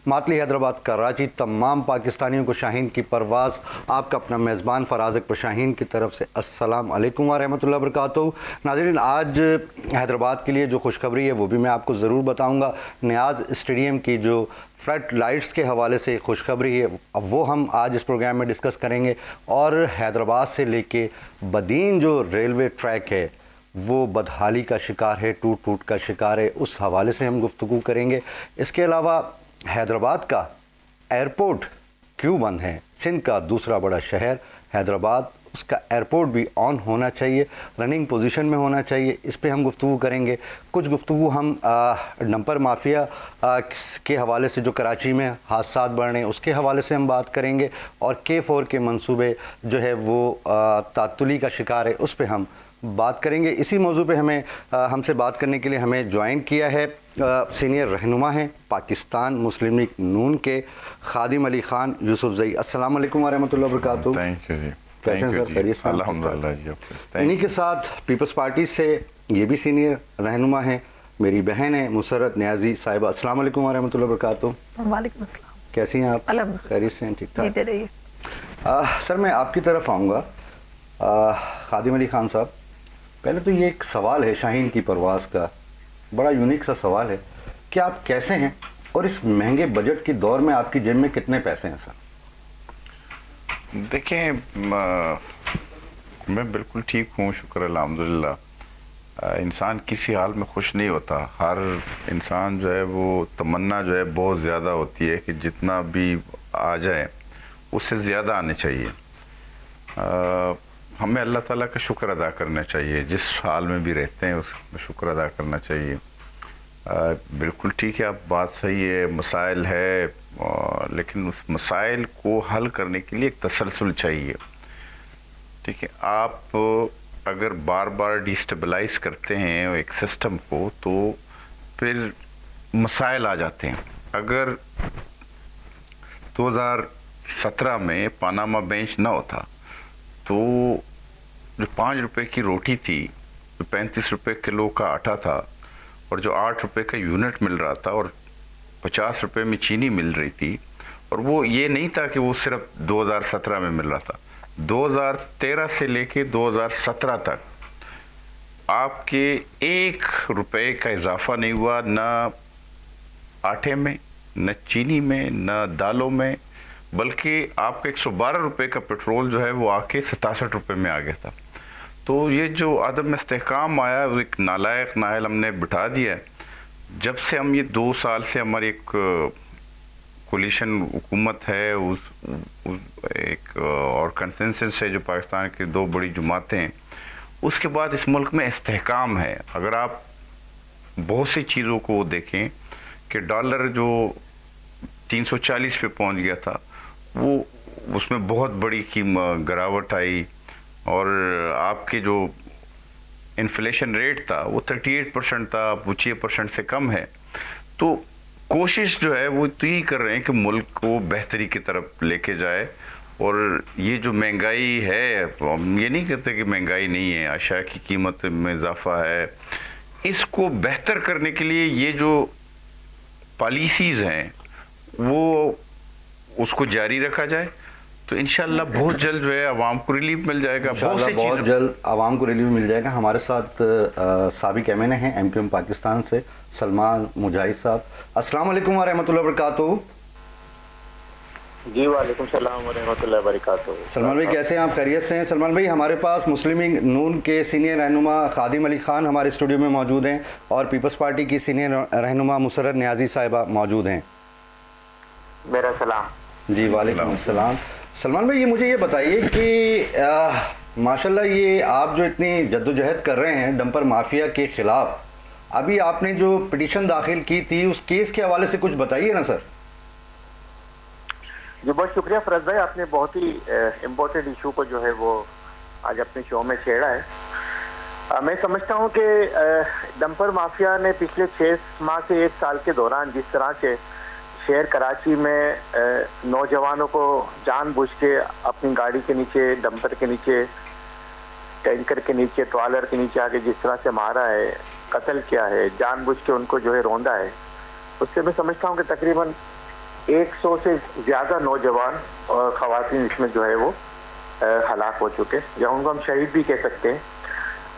ماتلی حیدرآباد کراچی تمام پاکستانیوں کو شاہین کی پرواز آپ کا اپنا میزبان فراز اکبر شاہین کی طرف سے السلام علیکم ورحمۃ اللہ وبرکاتہ۔ ناظرین، آج حیدرآباد کے لیے جو خوشخبری ہے وہ بھی میں آپ کو ضرور بتاؤں گا۔ نیاز اسٹیڈیم کی جو فلڈ لائٹس کے حوالے سے خوشخبری ہے وہ ہم آج اس پروگرام میں ڈسکس کریں گے، اور حیدرآباد سے لے کے بدین جو ریلوے ٹریک ہے وہ بدحالی کا شکار ہے، ٹوٹ پھوٹ کا شکار ہے، اس حوالے سے ہم گفتگو کریں گے۔ اس کے علاوہ حیدرآباد کا ایئرپورٹ کیوں بند ہے؟ سندھ کا دوسرا بڑا شہر حیدرآباد، اس کا ایئرپورٹ بھی آن ہونا چاہیے، رننگ پوزیشن میں ہونا چاہیے، اس پہ ہم گفتگو کریں گے۔ کچھ گفتگو ہم ڈمپر مافیا کے حوالے سے جو کراچی میں حادثات بڑھ رہے ہیں اس کے حوالے سے ہم بات کریں گے، اور K4 کے منصوبے جو ہے وہ تعطلی کا شکار ہے اس پہ ہم بات کریں گے۔ اسی موضوع پہ ہم سے بات کرنے کے لیے ہمیں جوائن کیا ہے سینئر رہنما ہیں پاکستان مسلم لیگ نون کے خادم علی خان یوسف زئی۔ السلام علیکم ورحمۃ اللہ وبرکاتہ۔ تھینک یو جی، کیسے ہیں سر؟ خیریت سے؟ الحمدللہ جی۔ انہی کے ساتھ پیپلز پارٹی سے یہ بھی سینئر رہنما ہیں، میری بہن ہے مسرت نیازی صاحبہ۔ السلام علیکم ورحمۃ اللہ وبرکاتہ۔ وعلیکم السلام۔ کیسی ہیں آپ؟ الحمدللہ خیریت سے ہیں؟ ٹھیک ٹھاک؟ جیتے رہیے۔ سر میں آپ کی طرف آؤں گا۔ خادم علی خان صاحب، پہلے تو یہ ایک سوال ہے شاہین کی پرواز کا، بڑا یونیک سا سوال ہے کہ آپ کیسے ہیں، اور اس مہنگے بجٹ کی دور میں آپ کی جیب میں کتنے پیسے ہیں سر؟ دیکھیں، میں بالکل ٹھیک ہوں، شکر الحمدللہ۔ انسان کسی حال میں خوش نہیں ہوتا، ہر انسان جو ہے وہ تمنا جو ہے بہت زیادہ ہوتی ہے کہ جتنا بھی آ جائے اس سے زیادہ آنے چاہیے۔ ہمیں اللہ تعالیٰ کا شکر ادا کرنا چاہیے، جس حال میں بھی رہتے ہیں اس میں شکر ادا کرنا چاہیے۔ بالکل ٹھیک ہے، اب بات صحیح ہے، مسائل ہے، لیکن اس مسائل کو حل کرنے کے لیے ایک تسلسل چاہیے۔ ٹھیک ہے، آپ اگر بار بار ڈیسٹیبلائز کرتے ہیں ایک سسٹم کو تو پھر مسائل آ جاتے ہیں۔ اگر 2017 میں پاناما بینچ نہ ہوتا تو جو 5 روپے کی روٹی تھی، جو 35 روپے کلو کا آٹا تھا، اور جو 8 روپے کا یونٹ مل رہا تھا، اور 50 روپے میں چینی مل رہی تھی، اور وہ یہ نہیں تھا کہ وہ صرف 2017 میں مل رہا تھا، 2013 سے لے کے 2017 تک آپ کے 1 روپے کا اضافہ نہیں ہوا، نہ آٹے میں، نہ چینی میں، نہ دالوں میں، بلکہ آپ کا 112 روپے کا پیٹرول جو ہے وہ آ کے 67 روپے میں آ گیا تھا۔ تو یہ جو عدم استحکام آیا، وہ ایک نالائق نااہل ہم نے بٹھا دیا ہے۔ جب سے ہم یہ 2 سال سے ہماری ایک کولیشن حکومت ہے، ایک اور کنسنسس ہے جو پاکستان کی 2 بڑی جماعتیں ہیں، اس کے بعد اس ملک میں استحکام ہے۔ اگر آپ بہت سی چیزوں کو دیکھیں کہ ڈالر جو 340 پہ پہنچ گیا تھا، وہ اس میں بہت بڑی گراوٹ آئی، اور آپ کے جو انفلیشن ریٹ تھا وہ 38% تھا، وہ 6% سے کم ہے۔ تو کوشش جو ہے وہ تو یہ کر رہے ہیں کہ ملک کو بہتری کی طرف لے کے جائے، اور یہ جو مہنگائی ہے، ہم یہ نہیں کہتے کہ مہنگائی نہیں ہے، اشیاء کی قیمت میں اضافہ ہے، اس کو بہتر کرنے کے لیے یہ جو پالیسیز ہیں وہ اس کو جاری رکھا جائے تو انشاءاللہ بہت جلد جو ہے عوام کو ریلیف مل جائے گا۔ بہت جلد عوام کو ریلیف مل جائے گا۔ ہمارے ساتھ سابق ایم این اے ہیں MQM پاکستان سے سلمان مجاہد صاحب۔ السلام علیکم ورحمۃ اللہ وبرکاتہ۔ جی وعلیکم السلام ورحمۃ اللہ وبرکاتہ۔ سلمان بھائی کیسے ہیں آپ؟ خیریت سے ہیں؟ سلمان بھائی، ہمارے پاس مسلم لیگ نون کے سینئر رہنما خادم علی خان ہمارے اسٹوڈیو میں موجود ہیں، اور پیپلز پارٹی کی سینئر رہنما مسرت نیازی صاحبہ موجود ہیں۔ میرا سلام۔ جی وعلیکم السلام۔ سلمان بھائی، مجھے یہ بتائیے کہ ماشاءاللہ یہ آپ جو اتنی جدوجہد کر رہے ہیں ڈمپر مافیا کے خلاف، ابھی آپ نے جو پٹیشن داخل کی تھی اس کیس کے حوالے سے کچھ بتائیے نا سر۔ جی بہت شکریہ فراز بھائی، آپ نے بہت ہی امپورٹنٹ ایشو کو جو ہے وہ آج اپنے شو میں چھیڑا ہے۔ میں سمجھتا ہوں کہ ڈمپر مافیا نے پچھلے 6 ماہ سے 1 سال کے دوران جس طرح سے شہر کراچی میں نوجوانوں کو جان بوجھ کے اپنی گاڑی کے نیچے، ڈمپر کے نیچے، ٹینکر کے نیچے، ٹرالر کے نیچے آگے جس طرح سے مارا ہے، قتل کیا ہے، جان بوجھ کے ان کو جو ہے روندا ہے، اس سے میں سمجھتا ہوں کہ تقریباً 100 से ज़्यादा नौजवान और ख़वातीन इसमें जो है वो हलाक हो चुके, या उनको हम शहीद भी कह सकते हैं।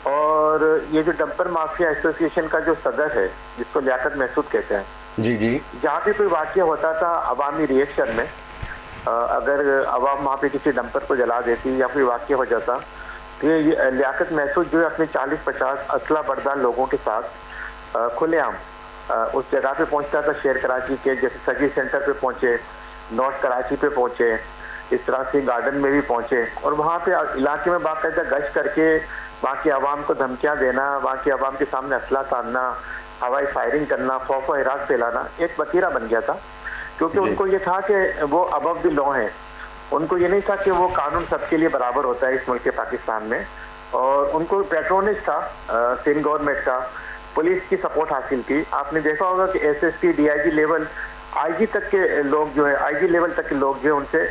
और ये जो डंपर माफिया एसोसिएशन का जो सदर है, जिसको लियाकत महसूद कहते हैं, जी जी, जहाँ पे कोई वाक़या होता था अवामी रिएक्शन में, अगर अवाम वहाँ पे किसी डंपर को जला देती या कोई वाक़या हो जाता, तो ये लियाकत महसूद जो है अपने 40-50 असला बरदार लोगों के साथ खुलेआम उस जगह पे पहुंचता था, शेर कराची के जैसे सजी सेंटर पे पहुंचे, नॉर्थ कराची पे पहुंचे, इस तरह से गार्डन में भी पहुंचे, और वहाँ पे इलाके में बाकायदा गश्त करके वहाँ की आवाम को धमकियाँ देना, वहाँ की आवाम के सामने असला तानना, हवाई फायरिंग करना, खौफ व हिरास फैलाना एक वतीरा बन गया था। क्योंकि उनको ये था कि वो अबव द लॉ हैं, उनको ये नहीं था कि वो कानून सबके लिए बराबर होता है इस मुल्क पाकिस्तान में, और उनको पेट्रोनिज था सिंध गवर्नमेंट का, पुलिस की सपोर्ट हासिल थी। आपने देखा होगा कि एसएसपी डीआईजी लेवल आईजी तक के लोग जो है, आईजी लेवल तक के लोग जो है उनसे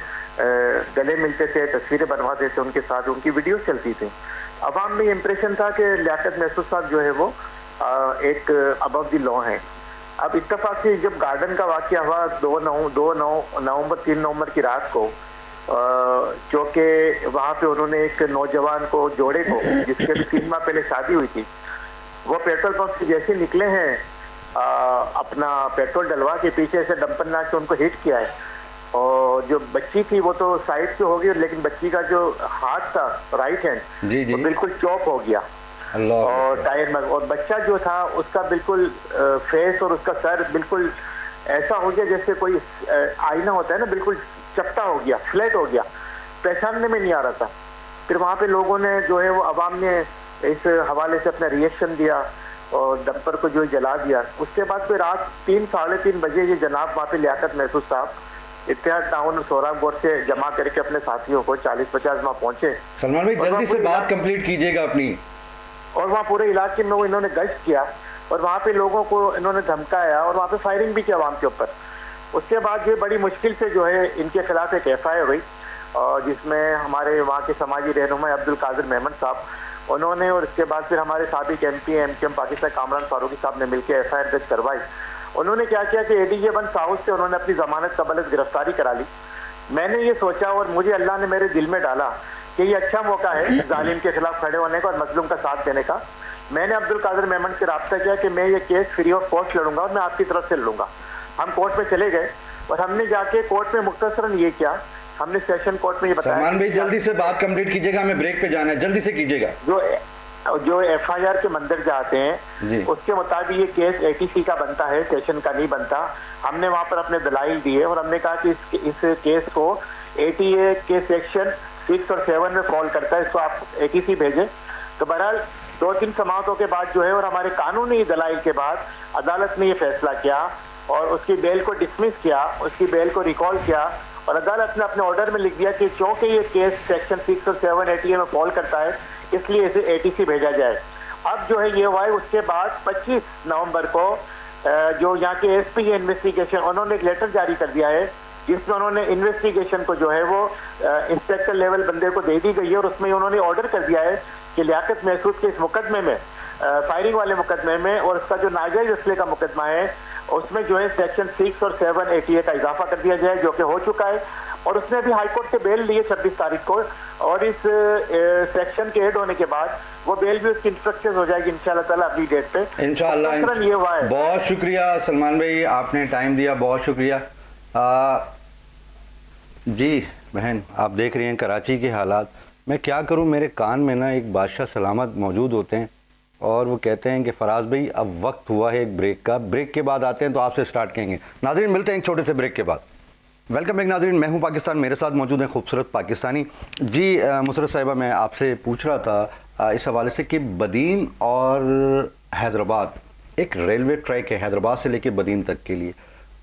गले मिलते थे, तस्वीरें बनवाते थे उनके साथ, उनकी वीडियो चलती थी। अवाम में इम्प्रेशन था कि लियाकत महसूद साहब जो है वो एक अबव द लॉ है। अब इत्तेफाक से जब गार्डन का वाक़या हुआ 3 नवंबर की रात को, जो कि वहाँ पे उन्होंने एक नौजवान को, जोड़े को, जिसके 3 माह पहले शादी हुई थी, वो पेट्रोल पंप से जैसे निकले हैं अपना पेट्रोल डलवा के पीछे से डंपर नाक से उनको हिट किया है, और जो बच्ची थी वो तो साइड पे हो गई, लेकिन बच्ची का जो हाथ था राइट हैंड वो बिल्कुल चॉप हो गया और टायर में, और बच्चा जो था उसका बिल्कुल फेस और उसका सर बिल्कुल ऐसा हो गया जैसे कोई आईना होता है ना, बिल्कुल चपटा हो गया, फ्लैट हो गया, पहचानने में नहीं आ रहा था। फिर वहाँ पे लोगों ने जो है वो अवाम ने इस हवाले से अपना रिएक्शन दिया और डंपर को जो जला दिया। उसके बाद फिर रात 3-3:30 बजे ये जनाब वहाँ पे लियाकत महसूद साहब इत्तेहाद टाउन और सोहराबगढ़ से जमा करके अपने साथियों को 40-50 वहाँ पहुँचे। सलमान भाई जल्दी से बात कंप्लीट कीजिएगा अपनी। और वहाँ पूरे इलाके में वो इन्होंने गश्त किया और वहाँ पे लोगों को इन्होंने धमकाया और वहाँ पे फायरिंग भी की आवाम के ऊपर। उसके बाद ये बड़ी मुश्किल से जो है इनके खिलाफ एक FIR हुई, और जिसमें हमारे वहाँ के समाजी रहनुमा अब्दुल कादिर मेमन साहब उन्होंने, और इसके बाद फिर हमारे साबिक MP MKM पाकिस्तान कामरान फारूकी साहब ने मिलकर FIR दर्ज करवाई। उन्होंने क्या किया कि ADJ 1 साउथ से उन्होंने अपनी जमानत कबल गिरफ्तारी करा ली। मैंने ये सोचा और मुझे अल्लाह ने मेरे दिल में डाला कि ये अच्छा मौका है जालिम के खिलाफ खड़े होने का और मजलूम का साथ देने का। मैंने अब्दुल कादिर मेमन से रब्ता किया कि मैं ये केस फ्री ऑफ कॉस्ट लड़ूंगा और मैं आपकी तरफ से लड़ूंगा। हम कोर्ट में चले गए और हमने जाके कोर्ट में मुख्तसरन ये किया, हमने सेशन कोर्ट में ये बताया। सलमान भाई जल्दी से बात कंप्लीट कीजिएगा, हमें ब्रेक पे जाना है, जल्दी से कीजिएगा। जो FIR के मंदिर जाते हैं उसके मुताबिक ये केस ATC का बनता है, सेशन का नहीं बनता। हमने वहाँ पर अपने दलाइल दिए और हमने कहा कि इस केस को ATA के सेक्शन 6 और 7 में फॉल करता है, इसको आप ATC भेजें। तो बहरहाल 2-3 समाअतों के बाद जो है और हमारे कानूनी दलाइल के बाद अदालत ने ये फैसला किया और उसकी बेल को डिसमिस किया, उसकी बेल को रिकॉल किया, और अदालत ने अपने ऑर्डर में लिख दिया कि क्योंकि ये केस सेक्शन 6 और 7 ATA में फॉल करता है इसलिए इसे ATC भेजा जाए। अब जो है ये हुआ है। उसके बाद 25 नवंबर को जो यहाँ के SP इन्वेस्टिगेशन उन्होंने एक लेटर जारी कर दिया है जिसमें उन्होंने इन्वेस्टिगेशन को जो है वो इंस्पेक्टर लेवल बंदे को दे दी गई है, और उसमें उन्होंने ऑर्डर कर दिया है कि लियाकत महसूद के इस मुकदमे में, फायरिंग वाले मुकदमे में और उसका जो नाजायज असले का मुकदमा है उसमें जो है सेक्शन 6 और 7 ATA का इजाफा कर दिया जाए, जो कि हो चुका है। और उसने अभी हाईकोर्ट से बेल ली है 26 तारीख को, और इस सेक्शन के ऐड होने के बाद वो बेल भी उसकी इंस्ट्रक्शन हो जाएगी इंशाल्लाह ताला अगली डेट पे इंशाल्लाह। ये हुआ है। बहुत शुक्रिया सलमान भाई, आपने टाइम दिया, बहुत शुक्रिया। जी बहन, आप देख रही हैं कराची के हालात। मैं क्या करूं, मेरे कान में ना एक बादशाह सलामत मौजूद होते हैं और वो कहते हैं कि फराज भाई अब वक्त हुआ है एक ब्रेक का, ब्रेक के बाद आते हैं तो आपसे स्टार्ट करेंगे। नाज़रीन मिलते हैं एक छोटे से ब्रेक के बाद। वेलकम बैक नाज़रीन, मैं हूं पाकिस्तान, मेरे साथ मौजूद हैं खूबसूरत पाकिस्तानी। जी मुसरत साहिबा, मैं आपसे पूछ रहा था इस हवाले से कि बदीन और हैदराबाद एक रेलवे ट्रैक है, हैदराबाद से लेके बदीन तक के लिए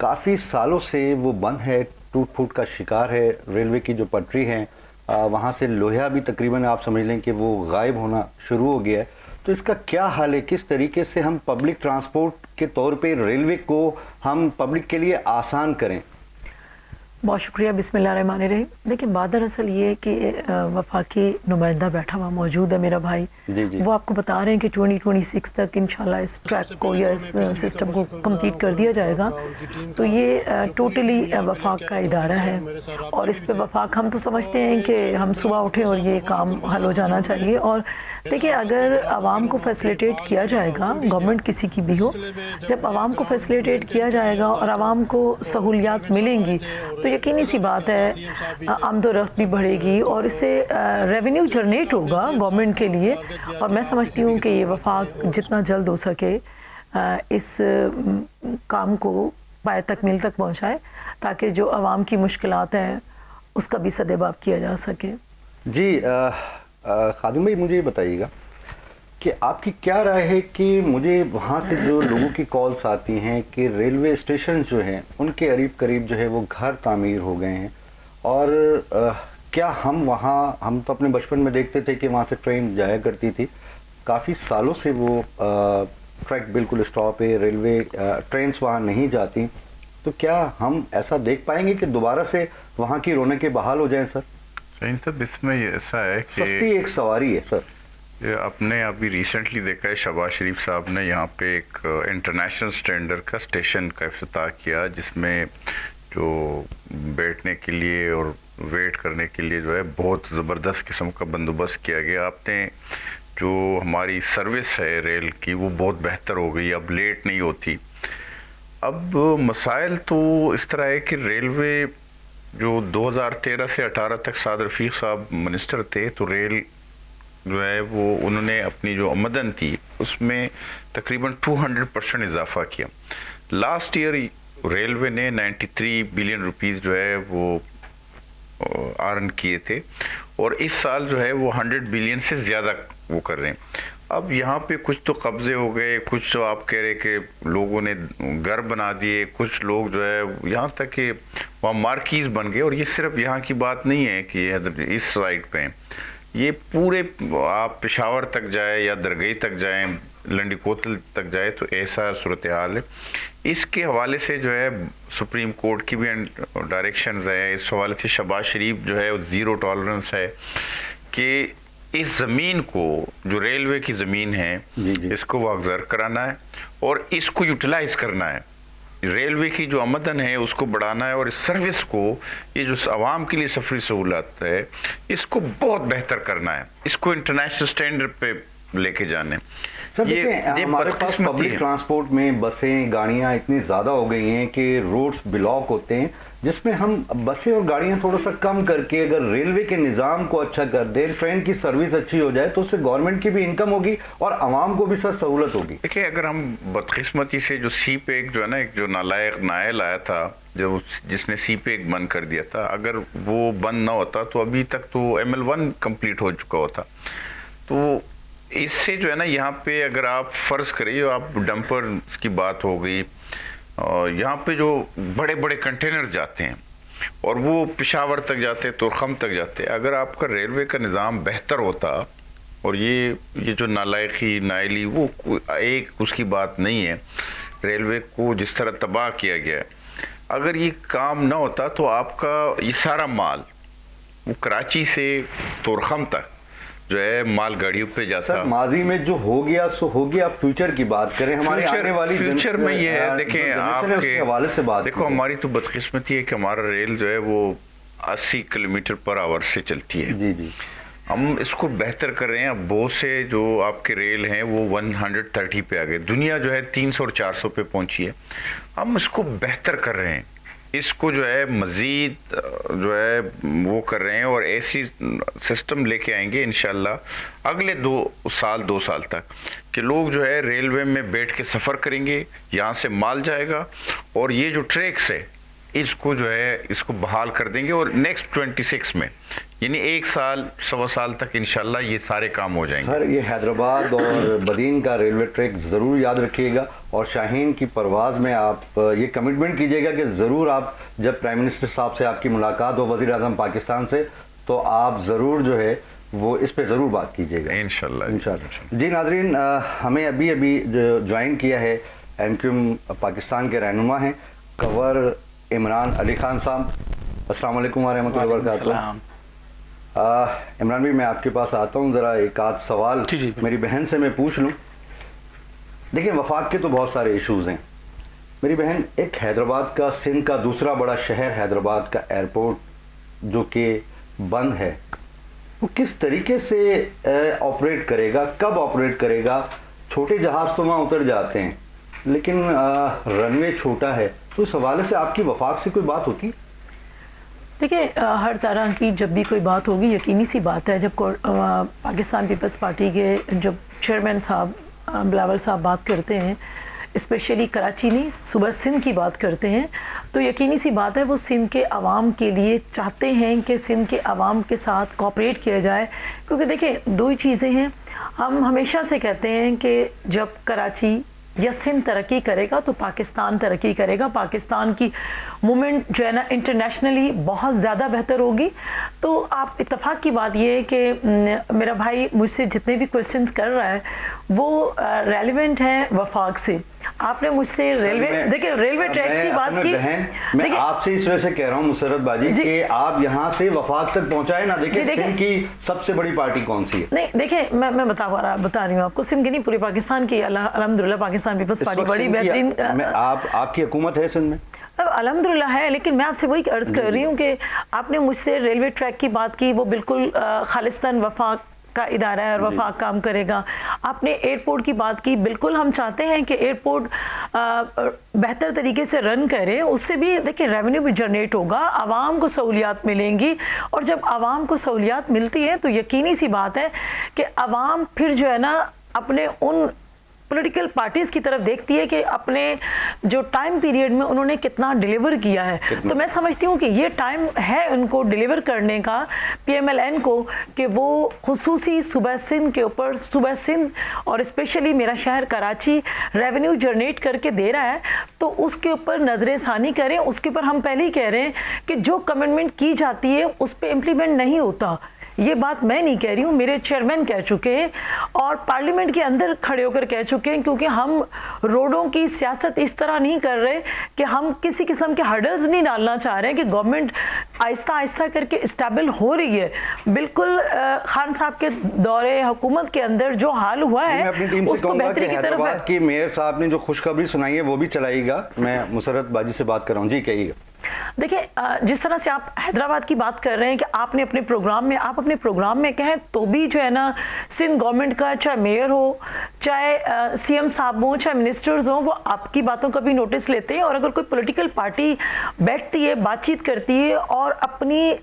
काफ़ी सालों से वो बंद है, टूट फूट का शिकार है। रेलवे की जो पटरी है वहाँ से लोहिया भी तकरीबन आप समझ लें कि वो गायब होना शुरू हो गया है। तो इसका क्या हाल है, किस तरीके से हम पब्लिक ट्रांसपोर्ट के तौर पे रेलवे को हम पब्लिक के लिए आसान करें? बहुत शुक्रिया। बिस्मिल्लाहिर्रहमानिर्रहीम। देखिए बात दरअसल ये है कि वफाकी नुमाइंदा बैठा हुआ मौजूद है मेरा भाई, वो आपको बता रहे हैं कि 2026 तक इंशाल्लाह इस ट्रैक को या इस सिस्टम को कंप्लीट कर दिया जाएगा। तो ये टोटली वफाक का इदारा है और इस पे वफाक, हम तो समझते हैं कि हम सुबह उठें और ये काम हल हो जाना चाहिए। और देखिए अगर आवाम को फैसिलिटेट किया जाएगा, गवर्नमेंट किसी की भी हो, जब आवाम को फैसिलिटेट किया जाएगा और आवाम को सहूलियात मिलेंगी तो यकीनी सी बात है आमदोरफ्त भी बढ़ेगी और इससे रेवेन्यू जनरेट होगा गवर्नमेंट के लिए। और मैं समझती हूँ कि ये वफाक जितना जल्द हो सके इस काम को पाए तकमील तक पहुँचाए ताकि जो आवाम की मुश्किलात हैं उसका भी सदेबाब किया जा सके। जी खादिम भाई, मुझे ये बताइएगा कि आपकी क्या राय है कि मुझे वहाँ से जो लोगों की कॉल्स आती हैं कि रेलवे स्टेशन जो हैं उनके करीब करीब जो है वो घर तामीर हो गए हैं और क्या हम तो अपने बचपन में देखते थे कि वहाँ से ट्रेन जाया करती थी, काफ़ी सालों से वो ट्रैक बिल्कुल स्टॉप है, रेलवे ट्रेन्स वहाँ नहीं जाती, तो क्या हम ऐसा देख पाएंगे कि दोबारा से वहाँ की रौनकें बहाल हो जाएं सर? सर इसमें ऐसा है कि सस्ती एक सवारी है सर। ये आपने अभी रिसेंटली देखा है शहबाज शरीफ साहब ने यहाँ पे एक इंटरनेशनल स्टैंडर्ड का स्टेशन का इफ्तिताह किया जिसमें जो बैठने के लिए और वेट करने के लिए जो है बहुत ज़बरदस्त किस्म का बंदोबस्त किया गया। आपने जो हमारी सर्विस है रेल की वो बहुत बेहतर हो गई, अब लेट नहीं होती। अब मसाइल तो इस तरह है कि रेलवे जो 2013 से 18 तक साद रफ़ीक साहब मिनिस्टर थे तो रेल जो है वो उन्होंने अपनी जो आमदन थी उसमें तकरीबन 200% इजाफा किया। लास्ट ईयर रेलवे ने 93 बिलियन रुपीस जो है वो अर्न किए थे और इस साल जो है वो 100 बिलियन से ज़्यादा वो कर रहे हैं। अब यहाँ पे कुछ तो कब्जे हो गए, कुछ तो आप कह रहे कि लोगों ने घर बना दिए, कुछ लोग जो है यहाँ तक कि वहाँ मार्कीज़ बन गए। और ये सिर्फ यहाँ की बात नहीं है कि इस साइड पे हैं, ये पूरे आप पेशावर तक जाए या दरगई तक जाएं, लंडी कोतल तक जाए तो ऐसा सूरत हाल है। इसके हवाले से जो है सुप्रीम कोर्ट की भी डायरेक्शंस है, इस हवाले से शहबाज शरीफ जो है वो ज़ीरो टॉलरेंस है कि इस ज़मीन को जो रेलवे की ज़मीन है इसको वागज़र कराना है और इसको यूटिलाइज़ करना है, रेलवे की जो आमदन है उसको बढ़ाना है और इस सर्विस को, ये जो आवाम के लिए सफरी सहूलत है, इसको बहुत बेहतर करना है, इसको इंटरनेशनल स्टैंडर्ड पे लेके जाने। सर ये हमारे पास पब्लिक ट्रांसपोर्ट में बसें गाड़ियां इतनी ज़्यादा हो गई हैं कि रोड्स ब्लॉक होते हैं, जिसमें हम बसें और गाड़ियां थोड़ा सा कम करके अगर रेलवे के निज़ाम को अच्छा कर दें, ट्रेन की सर्विस अच्छी हो जाए तो उससे गवर्नमेंट की भी इनकम होगी और आवाम को भी सर सहूलत होगी। देखिए अगर हम बदकिस्मती से जो सी पैक जो है ना, एक जो नालायक नायल आया था जो जिसने सी पैक बंद कर दिया था, अगर वो बंद ना होता तो अभी तक तो ML1 कंप्लीट हो चुका होता। तो इससे जो है ना यहाँ पे अगर आप फ़र्ज़ करिए, आप डंपर की बात हो गई, और यहाँ पे जो बड़े बड़े कंटेनर जाते हैं और वो पेशावर तक जाते, तुरखम तक जाते, अगर आपका रेलवे का निज़ाम बेहतर होता और ये जो नालायकी नायली वो एक उसकी बात नहीं है, रेलवे को जिस तरह तबाह किया गया है, अगर ये काम ना होता तो आपका ये सारा माल वो कराची से तुरखम तक जो है माल गाड़ियों पे जाता। सर माजी में जो हो गया सो हो गया, फ्यूचर की बात करें, हमारे आने वाली फ्यूचर में ये है, देखें आपके हवाले से बात देखो, हमारी तो बदकिस्मती है कि हमारा रेल जो है वो 80 किलोमीटर पर आवर से चलती है। जी जी, हम इसको बेहतर कर रहे हैं। अब बहुत से जो आपके रेल हैं वो 130 पे आ गए, दुनिया जो है 300 और 400 पे पहुंची है। हम इसको बेहतर कर रहे हैं, इसको जो है मज़ीद जो है वो कर रहे हैं और ऐसी सिस्टम लेके आएंगे इंशाल्लाह अगले 2 साल तक कि लोग जो है रेलवे में बैठ के सफ़र करेंगे, यहाँ से माल जाएगा और ये जो ट्रैक्स है इसको जो है इसको बहाल कर देंगे और नेक्स्ट 26 में यानी 1 साल 1.25 साल तक इंशाल्लाह ये सारे काम हो जाएंगे। सर ये हैदराबाद और बदीन का रेलवे ट्रैक ज़रूर याद रखिएगा और शाहीन की परवाज़ में आप ये कमिटमेंट कीजिएगा कि ज़रूर आप जब प्राइम मिनिस्टर साहब से आपकी मुलाकात हो, वज़ीर आज़म पाकिस्तान से, तो आप ज़रूर जो है वो इस पे ज़रूर बात कीजिएगा इंशाल्लाह। जी नाज़रीन, हमें अभी जो ज्वाइन किया है MQM पाकिस्तान के रहनुमा हैं कवर इमरान अली खान साहब। अस्सलाम वालेकुम वरहमतुल्लाहि वबरकातुहू। इमरान भाई, मैं आपके पास आता हूँ, ज़रा एक आध सवाल मेरी बहन से मैं पूछ लूँ। देखिए, वफाक के तो बहुत सारे इश्यूज़ हैं मेरी बहन। एक हैदराबाद का, सिंध का दूसरा बड़ा शहर हैदराबाद का एयरपोर्ट जो कि बंद है, वो किस तरीके से ऑपरेट करेगा, कब ऑपरेट करेगा? छोटे जहाज़ तो वहाँ उतर जाते हैं, लेकिन रनवे छोटा है, तो इस हवाले से आपकी वफाक से कोई बात होती? देखिए, हर तरह की जब भी कोई बात होगी, यकीनी सी बात है, जब पाकिस्तान पीपल्स पार्टी के जब चेयरमैन साहब बिलावल साहब बात करते हैं, स्पेशली कराची नहीं, सुबह सिंध की बात करते हैं, तो यकीनी सी बात है वो सिंध के आवाम के लिए चाहते हैं कि सिंध के आवाम के साथ कोऑपरेट किया जाए। क्योंकि देखिए, दो ही चीज़ें हैं। हम हमेशा से कहते हैं कि जब कराची या सिंध तरक्की करेगा तो पाकिस्तान तरक्की करेगा, पाकिस्तान की मूवमेंट जो है ना इंटरनेशनली बहुत ज़्यादा बेहतर होगी। तो आप इत्तेफाक की बात ये है कि मेरा भाई मुझसे जितने भी क्वेश्चंस कर रहा है वो रेलिवेंट हैं वफाक से। आपने मुझसे रेलवे, देखिए रेलवे ट्रैक की बात की, मैं आपसे इस वजह से कह रहा हूँ मुसर्रत बाजी कि आप यहाँ से वफाक तक पहुँचाए ना। देखिए, सिंध की सबसे बड़ी पार्टी कौन सी है? नहीं, देखिए मैं बता रही हूँ आपको, सिंध की नहीं, पूरी पाकिस्तान की। अल्हम्दुलिल्लाह पाकिस्तान पीपल्स पार्टी बड़ी बेहतरीन। आपकी हुकूमत है सिंध में? अल्हम्दुलिल्लाह है, लेकिन मैं आपसे वही अर्ज कर रही हूँ कि आपने मुझसे रेलवे ट्रैक की बात की, वो बिल्कुल खालिस्तान वफाक का इदारा है और वफाक काम करेगा। आपने एयरपोर्ट की बात की, बिल्कुल हम चाहते हैं कि एयरपोर्ट बेहतर तरीके से रन करे, उससे भी देखिए रेवेन्यू भी जनरेट होगा, आवाम को सहूलियात मिलेंगी, और जब आवाम को सहूलियात मिलती है तो यकीनी सी बात है कि आवाम फिर जो है ना अपने उन पॉलिटिकल पार्टीज़ की तरफ देखती है कि अपने जो टाइम पीरियड में उन्होंने कितना डिलीवर किया है। तो मैं समझती हूँ कि ये टाइम है उनको डिलीवर करने का, PMLN को, कि वो खुसूसी सूबा सिंध के ऊपर, सूबा सिंध और स्पेशली मेरा शहर कराची रेवेन्यू जनरेट करके दे रहा है, तो उसके ऊपर नजर षानी करें। उसके ऊपर हम पहले ही कह रहे हैं कि जो कमिटमेंट की जाती है उस पर इम्प्लीमेंट नहीं होता। ये बात मैं नहीं कह रही हूँ, मेरे चेयरमैन कह चुके हैं और पार्लियामेंट के अंदर खड़े होकर कह चुके हैं, क्योंकि हम रोडों की सियासत इस तरह नहीं कर रहे कि हम किसी किस्म के हर्डल्स नहीं डालना चाह रहे हैं, कि गवर्नमेंट आहिस्ता आहिस्ता करके इस्टेबल हो रही है। बिल्कुल खान साहब के दौरे हुकूमत के अंदर जो हाल हुआ है उसको बेहतरी की तरफ है। कि मेयर साहब ने जो खुशखबरी सुनाई है वो भी चलाइएगा। मैं मुसर्रत बाजी से बात कर रहा हूँ, जी कहिएगा। देखिए, जिस तरह से आप हैदराबाद की बात कर रहे हैं कि आपने अपने प्रोग्राम में कहें तो भी जो है ना सिंध गवर्नमेंट का, चाहे मेयर हो, चाहे CM साहब हो, चाहे मिनिस्टर्स हो, वो आपकी बातों का भी नोटिस लेते हैं। और अगर कोई पॉलिटिकल पार्टी बैठती है, बातचीत करती है और अपनी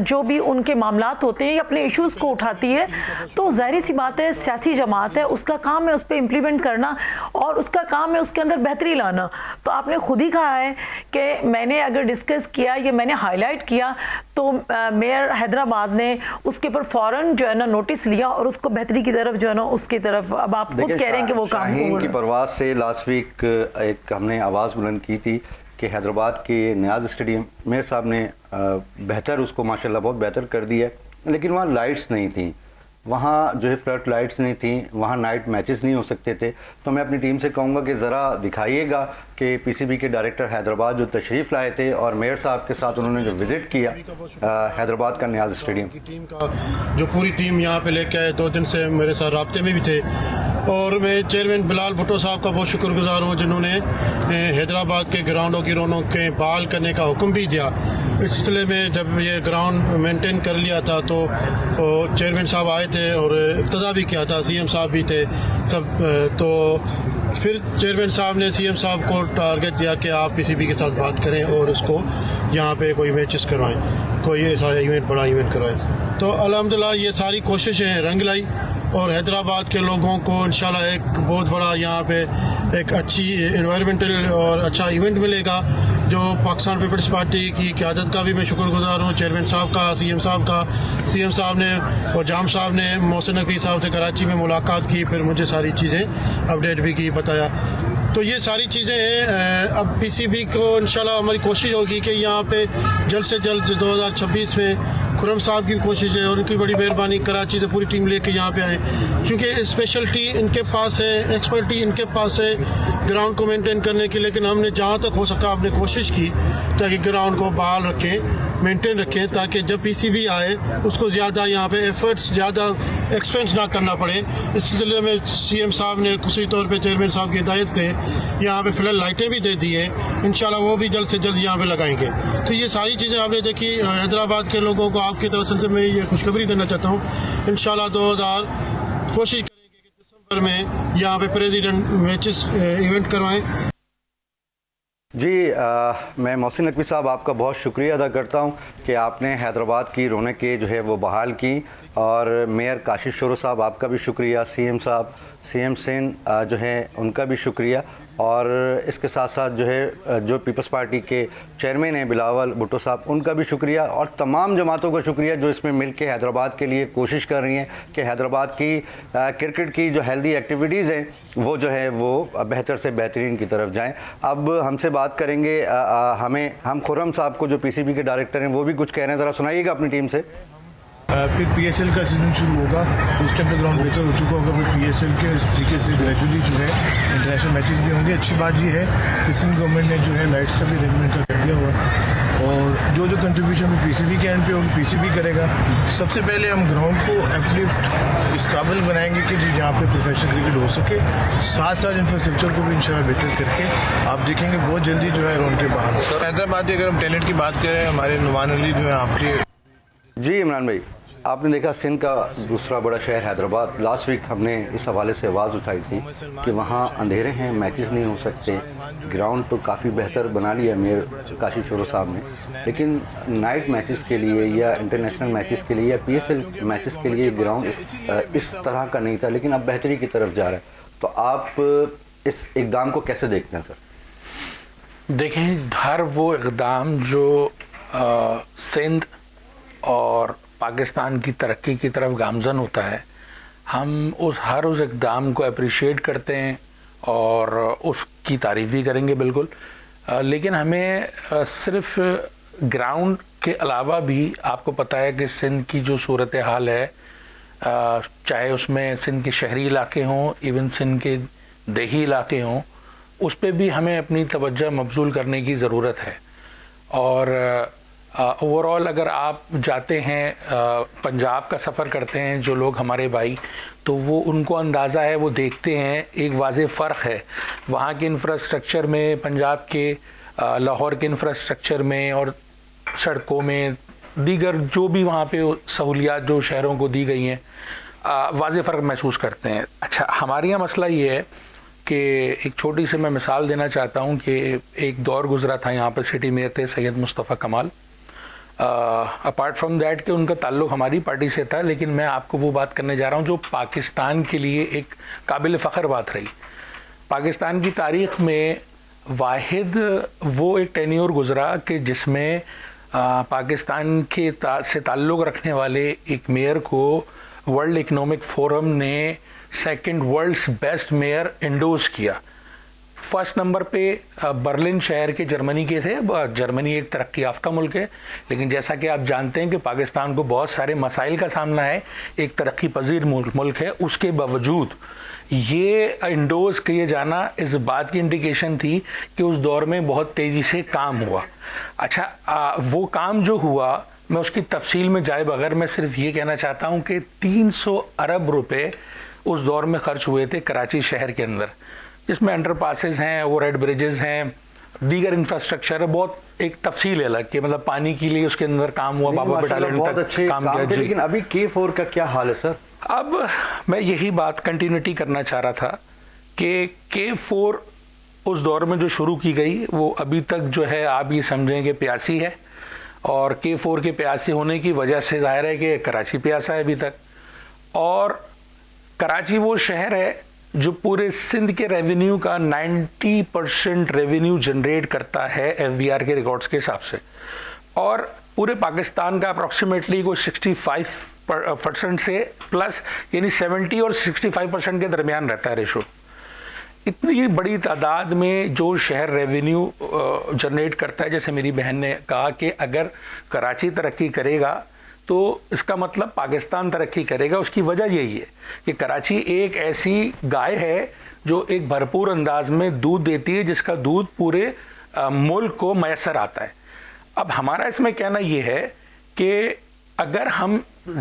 जो भी उनके मामलात होते हैं या अपने इश्यूज़ को उठाती है, तो जाहिर सी बात है सियासी जमात है, उसका काम है उस पर इम्प्लीमेंट करना और उसका काम है उसके अंदर बेहतरी लाना। तो आपने खुद ही कहा है कि मैंने अगर डिस्कस किया या मैंने हाईलाइट किया तो मेयर हैदराबाद ने उसके ऊपर फौरन जो है ना नोटिस लिया और उसको बेहतरी की तरफ जो है ना उसकी तरफ, अब आप खुद कह रहे हैं कि वो काम शाहीन की परवाज़ से लास्ट वीक एक हमने आवाज़ बुलंद की थी कि हैदराबाद के नियाज़ स्टेडियम मेयर साहब ने बेहतर उसको माशाल्लाह बहुत बेहतर कर दिया, लेकिन वहाँ लाइट्स नहीं थी, वहाँ जो है फ्लड लाइट्स नहीं थी, वहाँ नाइट मैचेस नहीं हो सकते थे। तो मैं अपनी टीम से कहूँगा कि ज़रा दिखाइएगा कि PCB के डायरेक्टर हैदराबाद जो तशरीफ़ लाए थे और मेयर साहब के साथ उन्होंने जो विज़िट किया हैदराबाद का नियाज़ स्टेडियम की टीम का, जो पूरी टीम यहाँ पे लेके आए, 2 दिन से मेरे साथ राब्ते में भी थे। और मैं चेयरमैन बिलाल भुट्टो साहब का बहुत शुक्रगुजार हूँ जिन्होंने हैदराबाद के ग्राउंडों की रौनकें बहाल करने का हुक्म भी दिया। इस सिलसिले में जब ये ग्राउंड मेंटेन कर लिया था तो चेयरमैन साहब आए थे और इफ्तिताह भी किया था, CM साहब भी थे सब। तो फिर चेयरमैन साहब ने CM साहब को टारगेट दिया कि आप PCB के साथ बात करें और उसको यहाँ पे कोई मैचेस करवाएं, कोई ऐसा इवेंट, बड़ा इवेंट करवाएं। तो अल्हम्दुलिल्लाह ये सारी कोशिशें रंग लाई और हैदराबाद के लोगों को इंशाल्लाह एक बहुत बड़ा यहाँ पे एक अच्छी एनवायरमेंटल और अच्छा इवेंट मिलेगा। जो पाकिस्तान पीपल्स पार्टी की क़यादत का भी मैं शुक्रगुजार हूँ, चेयरमैन साहब का, CM साहब का। CM साहब ने और जाम साहब ने मोहसिन नकवी साहब से कराची में मुलाकात की, फिर मुझे सारी चीज़ें अपडेट भी की, बताया। तो ये सारी चीज़ें हैं। अब PCB को इंशाल्लाह हमारी कोशिश होगी कि यहाँ पे जल्द से जल्द 2026 में खुरम साहब की कोशिश है और उनकी बड़ी मेहरबानी, कराची से पूरी टीम लेके यहाँ पे आए, क्योंकि स्पेशलिटी इनके पास है, एक्सपर्टी इनके पास है ग्राउंड को मेंटेन करने की। लेकिन हमने जहाँ तक हो सका हमने कोशिश की ताकि ग्राउंड को बहाल रखें मेंटेन रखें ताकि जब पीसीबी आए उसको ज़्यादा यहाँ पे एफर्ट्स ज़्यादा एक्सपेंस ना करना पड़े। इस सिलसिले में सीएम साहब ने खुशी तौर पे चेयरमैन साहब की हिदायत पे यहाँ पे फिलहाल लाइटें भी दे दी है, इंशाल्लाह वो भी जल्द से जल्द यहाँ पे लगाएंगे। तो ये सारी चीज़ें आपने देखी। हैदराबाद के लोगों को आपकी तरफ से मैं ये खुशखबरी देना चाहता हूँ, इंशाल्लाह 2000 कोशिश करेंगे कि दिसंबर में यहाँ पे प्रेसिडेंट मैचेस इवेंट करवाएं। जी मैं मोहसिन नकवी साहब आपका बहुत शुक्रिया अदा करता हूं कि आपने हैदराबाद की रौनकें जो है वो बहाल की, और मेयर काशिश शोरो साहब आपका भी शुक्रिया, सीएम साहब सीएम सेन जो है उनका भी शुक्रिया, और इसके साथ साथ जो है जो पीपल्स पार्टी के चेयरमैन हैं बिलावल भुट्टो साहब उनका भी शुक्रिया, और तमाम जमातों का शुक्रिया जो इसमें मिल के हैदराबाद के लिए कोशिश कर रही हैं कि हैदराबाद की क्रिकेट की जो हेल्दी एक्टिविटीज़ हैं वो जो है वो बेहतर से बेहतरीन की तरफ जाएं। अब हमसे बात करेंगे हम खुर्रम साहब को जो पीसीबी के डायरेक्टर हैं वो भी कुछ कह रहे हैं, ज़रा सुनाइएगा अपनी टीम से। फिर पीएसएल का सीज़न शुरू होगा, उस टाइम पे ग्राउंड बेहतर हो चुका होगा। फिर पीएसएल के इस तरीके से ग्रेजुअली जो है इंटरनेशनल मैचेस भी होंगे। अच्छी बात ये है कि सिंध गवर्नमेंट ने जो है लाइट्स का भी अरेंजमेंट कर दिया हुआ है, और जो कंट्रीब्यूशन भी पीसीबी के एंड पे होगी पीसीबी करेगा। सबसे पहले हम ग्राउंड को अपलिफ्ट इस काबिल बनाएंगे कि जहाँ पे प्रोफेशनल क्रिकेट हो सके, साथ साथ इंफ्रास्ट्रक्चर को भी इंशाल्लाह बेहतर करके आप देखेंगे बहुत जल्दी जो है रौनकें बाहर। हैदराबाद की अगर हम टैलेंट की बात करें, हमारे नुमान अली जो है आपके। जी इमरान भाई, आपने देखा सिंध का दूसरा बड़ा शहर हैदराबाद, लास्ट वीक हमने इस हवाले से आवाज़ उठाई थी कि वहाँ अंधेरे हैं, मैचेस नहीं हो सकते। ग्राउंड तो काफ़ी बेहतर बना लिया मेयर काशिश शोरो साहब ने, लेकिन नाइट मैचेस के लिए या इंटरनेशनल मैचेस के लिए या पीएसएल मैचेस के लिए ग्राउंड इस तरह का नहीं था, लेकिन अब बेहतरी की तरफ जा रहा है। तो आप इस इक़दाम को कैसे देखते हैं सर? देखें, हर वो इक़दाम जो सिंध और पाकिस्तान की तरक्की की तरफ गामज़न होता है, हम हर उस इक़दाम को अप्रिशिएट करते हैं और उसकी तारीफ़ भी करेंगे बिल्कुल। लेकिन हमें सिर्फ़ ग्राउंड के अलावा भी आपको पता है कि सिंध की जो सूरत हाल है, चाहे उसमें सिंध के शहरी इलाके हों, इवन सिंध के देही इलाके हों, उस पर भी हमें अपनी तवज्जो मबज़ूल करने की ज़रूरत है। और ओवरऑल अगर आप जाते हैं पंजाब का सफ़र करते हैं जो लोग हमारे भाई, तो वो उनको अंदाज़ा है, वो देखते हैं एक वाज़ेह फ़र्क है वहाँ के इंफ्रास्ट्रक्चर में, पंजाब के लाहौर के इंफ्रास्ट्रक्चर में और सड़कों में, दीगर जो भी वहाँ पे सहूलियात जो शहरों को दी गई हैं, वाज़ेह फ़र्क महसूस करते हैं। अच्छा, हमारे यहाँ मसला ये है कि एक छोटी सी मैं मिसाल देना चाहता हूँ कि एक दौर गुज़रा था, यहाँ पर सिटी मेयर थे सैयद मुस्तफ़ा कमाल। अपार्ट फ्रॉम दैट कि उनका ताल्लुक़ हमारी पार्टी से था, लेकिन मैं आपको वो बात करने जा रहा हूँ जो पाकिस्तान के लिए एक काबिल फ़ख्र बात रही। पाकिस्तान की तारीख़ में वाहिद वो एक टेन्योर गुज़रा कि जिसमें पाकिस्तान के से ताल्लुक़ रखने वाले एक मेयर को वर्ल्ड इकनॉमिक फोरम ने second world's best mayor endorse किया। फर्स्ट नंबर पे बर्लिन शहर के जर्मनी के थे। जर्मनी एक तरक्की याफ्ता मुल्क है, लेकिन जैसा कि आप जानते हैं कि पाकिस्तान को बहुत सारे मसाइल का सामना है, एक तरक्की पजीर मुल्क है, उसके बावजूद ये इंडोर्स किए जाना इस बात की इंडिकेशन थी कि उस दौर में बहुत तेज़ी से काम हुआ। अच्छा, वो काम जो हुआ, मैं उसकी तफसील में जाए बगैर मैं सिर्फ ये कहना चाहता हूँ कि 300 अरब रुपए उस दौर में खर्च हुए थे कराची शहर के अंदर, जिसमें अंडर पासेस हैं, ओवरहेड ब्रिजेस हैं, दीगर इंफ्रास्ट्रक्चर है। बहुत एक तफसील है अलग कि मतलब पानी के लिए उसके अंदर काम हुआ, बाबा बटालियन तक काम किया। लेकिन अभी K4 का क्या हाल है सर? अब मैं यही बात कंटिन्यूटी करना चाह रहा था कि K4 उस दौर में जो शुरू की गई वो अभी तक जो है आप ये समझें कि प्यासी है, और K4 के प्यासी होने की वजह से जाहिर है कि कराची प्यासा है अभी तक। और कराची वो शहर है जो पूरे सिंध के रेवेन्यू का 90% रेवेन्यू जनरेट करता है FBR के रिकॉर्ड्स के हिसाब से, और पूरे पाकिस्तान का अप्रॉक्सीमेटली कोई 65% से प्लस यानी 70 और 65% के दरमियान रहता है रेशो। इतनी बड़ी तादाद में जो शहर रेवेन्यू जनरेट करता है, जैसे मेरी बहन ने कहा कि अगर कराची तरक्की करेगा तो इसका मतलब पाकिस्तान तरक्की करेगा। उसकी वजह यही है कि कराची एक ऐसी गाय है जो एक भरपूर अंदाज में दूध देती है, जिसका दूध पूरे मुल्क को मैसर आता है। اب ہمارا اس میں کہنا یہ ہے کہ اگر ہم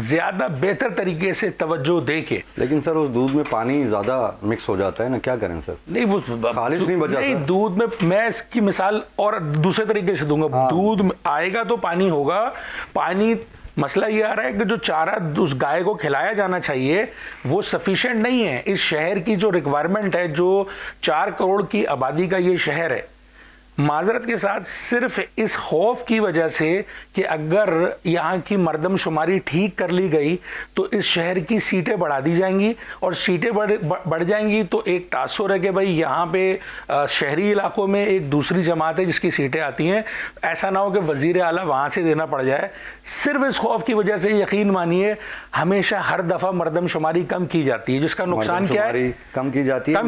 زیادہ بہتر طریقے سے توجہ دے کے، لیکن سر اس دودھ میں پانی زیادہ مکس ہو جاتا ہے نا، کیا کریں سر؟ نہیں وہ خالص نہیں بچا نہیں، سر؟ دودھ میں اس کی مثال اور دوسرے طریقے سے دوں گا. دودھ آئے گا تو پانی ہوگا. پانی مسئلہ یہ آ رہا ہے کہ جو چارہ اس گائے کو کھلایا جانا چاہیے وہ سفیشینٹ نہیں ہے. اس شہر کی جو ریکوائرمنٹ ہے، جو 4 کروڑ کی آبادی کا یہ شہر ہے، معذرت کے ساتھ صرف اس خوف کی وجہ سے کہ اگر یہاں کی مردم شماری ٹھیک کر لی گئی تو اس شہر کی سیٹیں بڑھا دی جائیں گی، اور سیٹیں بڑھ جائیں گی تو ایک تاثر ہے کہ بھئی یہاں پہ شہری علاقوں میں ایک دوسری جماعت ہے جس کی سیٹیں آتی ہیں. ایسا نہ ہو کہ وزیر اعلیٰ وہاں سے دینا پڑ جائے. صرف اس خوف کی وجہ سے یقین مانیے ہمیشہ ہر دفعہ مردم شماری کم کی جاتی ہے، جس کا نقصان کیا ہے؟ کم کی جاتی ہے.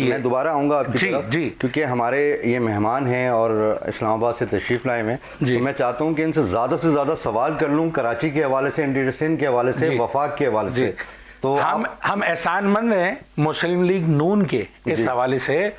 میں دوبارہ آؤں گا آپ کی طرف، کیونکہ ہمارے یہ مہمان ہیں اور اسلام آباد سے تشریف لائے ہیں، تو میں چاہتا ہوں کہ ان سے زیادہ سوال کر لوں کراچی کے حوالے سے، انڈین ڈسٹرکٹ کے حوالے سے، وفاق کے حوالے سے. تو ہم احسان مند ہیں مسلم لیگ نون کے اس حوالے سے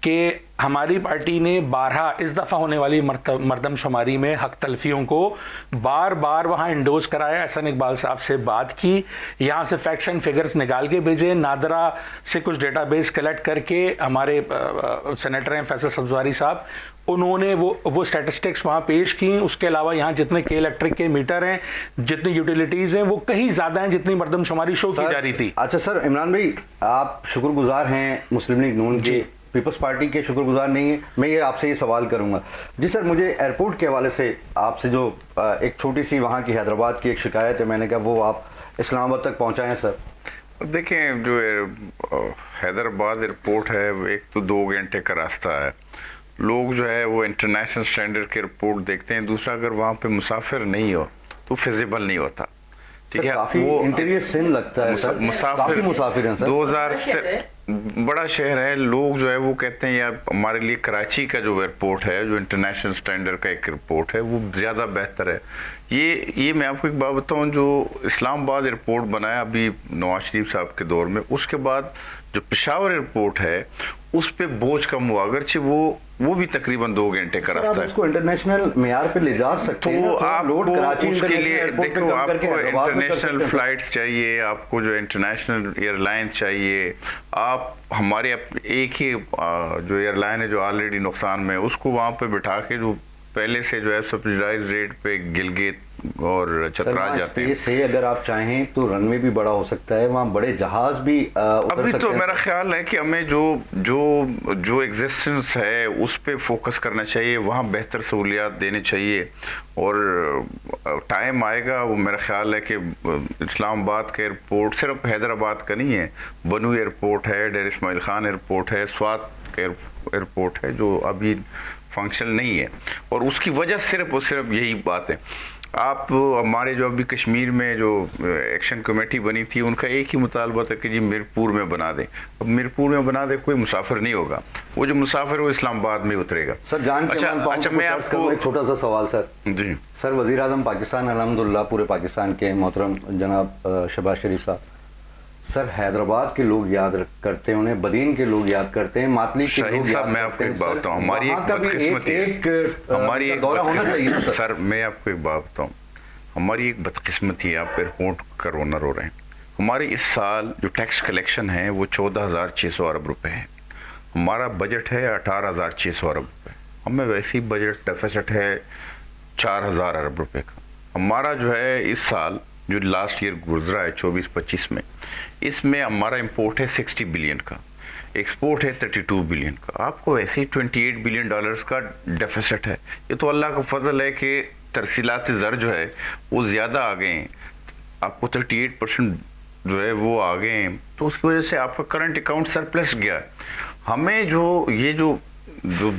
کہ ہماری پارٹی نے بارہا اس دفعہ ہونے والی مردم شماری میں حق تلفیوں کو بار وہاں انڈوز کرایا. احسن اقبال صاحب سے بات کی، یہاں سے فیکٹس اینڈ فگرز نکال کے بھیجے، نادرا سے کچھ ڈیٹا بیس کلیکٹ کر کے ہمارے سینیٹر ہیں فیصل سبزواری صاحب، انہوں نے وہ سٹیٹسٹکس وہاں پیش کی. اس کے علاوہ یہاں جتنے کے الیکٹرک کے میٹر ہیں، جتنی یوٹیلیٹیز ہیں، وہ کہیں زیادہ ہیں جتنی مردم شماری شو کی جا رہی تھی. اچھا سر، عمران بھائی آپ شکر گزار ہیں مسلم لیگ نون کے، پیپلز پارٹی کے شکر گزار نہیں ہیں. میں یہ آپ سے یہ سوال کروں گا جی سر، مجھے ایئرپورٹ کے حوالے سے آپ سے جو ایک چھوٹی سی وہاں کی حیدرآباد کی ایک شکایت ہے، میں نے کہا وہ آپ اسلام آباد تک پہنچائیں سر. دیکھیں جو حیدرآباد ایئرپورٹ ہے، ایک تو 2 گھنٹے کا راستہ ہے. لوگ جو ہے وہ انٹرنیشنل سٹینڈرڈ کے ایئرپورٹ دیکھتے ہیں. دوسرا اگر وہاں پہ مسافر نہیں ہو تو فیزیبل نہیں ہوتا. ٹھیک ہے، وہ انٹیریئر سن لگتا ہے سر، کافی مسافر ہیں سر. 2000 بڑا شہر ہے. لوگ جو ہے وہ کہتے ہیں یار ہمارے لیے کراچی کا جو ایئرپورٹ ہے، جو انٹرنیشنل سٹینڈرڈ کا ایک ایئرپورٹ ہے، وہ زیادہ بہتر ہے. یہ میں آپ کو ایک بات بتاؤں، جو اسلام آباد ایئرپورٹ بنایا ابھی نواز شریف صاحب کے دور میں، اس کے بعد جو پشاور ایئرپورٹ ہے اس پہ بوجھ کم ہوا، اگرچہ وہ بھی تقریباً 2 گھنٹے کا راستہ ہے. اس کو انٹرنیشنل معیار پہ لے جا سکتے ہیں تو آپ کو اس کے لیے دیکھو، آپ کو انٹرنیشنل فلائٹس چاہیے، آپ کو جو انٹرنیشنل ایئر لائنس چاہیے. آپ ہمارے ایک ہی جو ایئر لائن ہے جو آلریڈی نقصان میں، اس کو وہاں پہ بٹھا کے جو پہلے سے جو ہے سبسڈائز ریٹ پہ گلگت اور چترال جاتے ہیں. سے اگر آپ چاہیں تو رن وے بھی بڑا ہو سکتا ہے، وہاں بڑے جہاز بھی ابھی تو میرا خیال ہے کہ ہمیں جو ایگزسٹنس ہے اس پہ فوکس کرنا چاہیے، وہاں بہتر سہولیات دینے چاہیے. اور ٹائم آئے گا، وہ میرا خیال ہے کہ اسلام آباد کا ایئرپورٹ صرف حیدرآباد کا نہیں ہے، بنو ایئرپورٹ ہے، ڈیر اسماعیل خان ایئرپورٹ ہے، سوات کا ایئرپورٹ ہے جو ابھی فنکشن نہیں ہے. اور اس کی وجہ صرف یہی بات ہے. آپ ہمارے جو ابھی کشمیر میں جو ایکشن کمیٹی بنی تھی، ان کا ایک ہی مطالبہ تھا کہ جی میرپور میں بنا دیں. اب میرپور میں بنا دیں، کوئی مسافر نہیں ہوگا، وہ جو مسافر وہ اسلام آباد میں اترے گا. سر جان کے اچھا میں آپ کو ایک چھوٹا سا سوال سر. جی سر، وزیر اعظم پاکستان الحمدللہ پورے پاکستان کے محترم جناب شہباز شریف صاحب، سر حیدرآباد کے لوگ یاد کرتے ہیں انہیں، بدین کے لوگ یاد کرتے ہیں، ماتلی کے لوگ یاد میں آپ کو ایک بات بتاؤں، ہماری ایک بدقسمتی ہے سر، میں آپ کو ایک بات بتاؤں، ہماری ایک بدقسمتی ہے. آپ ایئرپورٹ کا رونر ہو رہے ہیں. ہمارے اس سال جو ٹیکس کلیکشن ہے وہ 14,600 ارب روپے ہے. ہمارا بجٹ ہے 18,600 ارب روپے. ہمیں ویسی بجٹ ڈیفیسٹ ہے 4,000 ارب روپے کا. ہمارا جو ہے اس سال جو لاسٹ ایئر گزرا ہے 24-25 میں، اس میں ہمارا امپورٹ ہے 60 بلین کا، ایکسپورٹ ہے 32 بلین کا. آپ کو ایسے ہی 28 بلین ڈالرز کا ڈیفیسٹ ہے. یہ تو اللہ کا فضل ہے کہ ترسیلات زر جو ہے وہ زیادہ آ گئے ہیں. آپ کو 38% جو ہے وہ آ گئے ہیں، تو اس کی وجہ سے آپ کا کرنٹ اکاؤنٹ سرپلس گیا ہے. ہمیں جو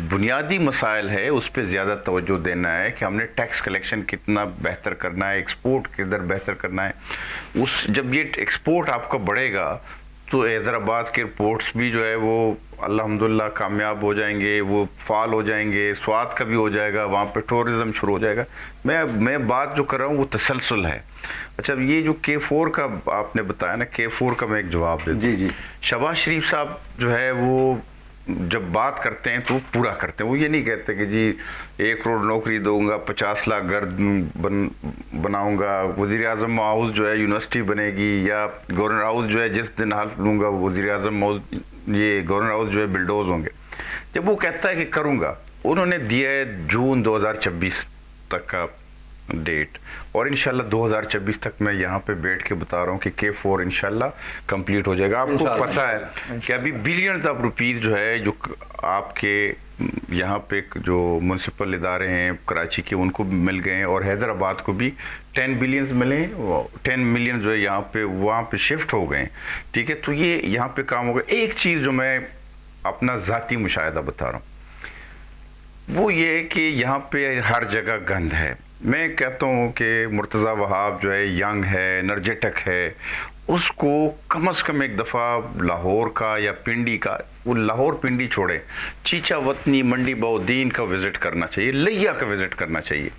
بنیادی مسائل ہے اس پہ زیادہ توجہ دینا ہے کہ ہم نے ٹیکس کلیکشن کتنا بہتر کرنا ہے، ایکسپورٹ کدھر بہتر کرنا ہے. جب یہ ایکسپورٹ آپ کا بڑھے گا تو حیدرآباد کے ایئرپورٹس بھی جو ہے وہ الحمدللہ کامیاب ہو جائیں گے، وہ فعال ہو جائیں گے. سوات کا بھی ہو جائے گا، وہاں پہ ٹورزم شروع ہو جائے گا. میں بات جو کر رہا ہوں وہ تسلسل ہے. اچھا، یہ جو K4 کا آپ نے بتایا نا، K4 کا میں ایک جواب دے دوں. جی. شہباز شریف صاحب جو ہے وہ جب بات کرتے ہیں تو وہ پورا کرتے ہیں. وہ یہ نہیں کہتے کہ جی 1 کروڑ نوکری دوں گا, 50 لاکھ گھر بناؤں گا, وزیر اعظم ہاؤس جو ہے یونیورسٹی بنے گی, یا گورنر ہاؤس جو ہے جس دن حلف لوں گا وزیر اعظم ہاؤس, یہ گورنر ہاؤس جو ہے بلڈوز ہوں گے. جب وہ کہتا ہے کہ کروں گا, انہوں نے دیا ہے جون 2026 تک کا ڈیٹ, اور انشاءاللہ 2026 تک میں یہاں پہ بیٹھ کے بتا رہا ہوں کہ K4 انشاءاللہ کمپلیٹ ہو جائے گا. آپ کو پتہ ہے کہ ابھی بلینز آف روپیز جو ہے جو آپ کے یہاں پہ جو میونسپل ادارے ہیں کراچی کے ان کو مل گئے ہیں, اور حیدرآباد کو بھی 10 بلینز ملے, 10 ملین جو ہے یہاں پہ وہاں پہ شفٹ ہو گئے ہیں. ٹھیک ہے, تو یہ یہاں پہ کام ہو گیا. ایک چیز جو میں اپنا ذاتی مشاہدہ بتا رہا ہوں وہ یہ کہ یہاں پہ ہر جگہ گند ہے. میں کہتا ہوں کہ مرتضیٰ وہاب جو ہے ینگ ہے, انرجیٹک ہے, اس کو کم از کم ایک دفعہ لاہور کا یا پنڈی کا, وہ لاہور پنڈی چھوڑے, چیچا وطنی, منڈی بہودین کا وزٹ کرنا چاہیے, لیا کا وزٹ کرنا چاہیے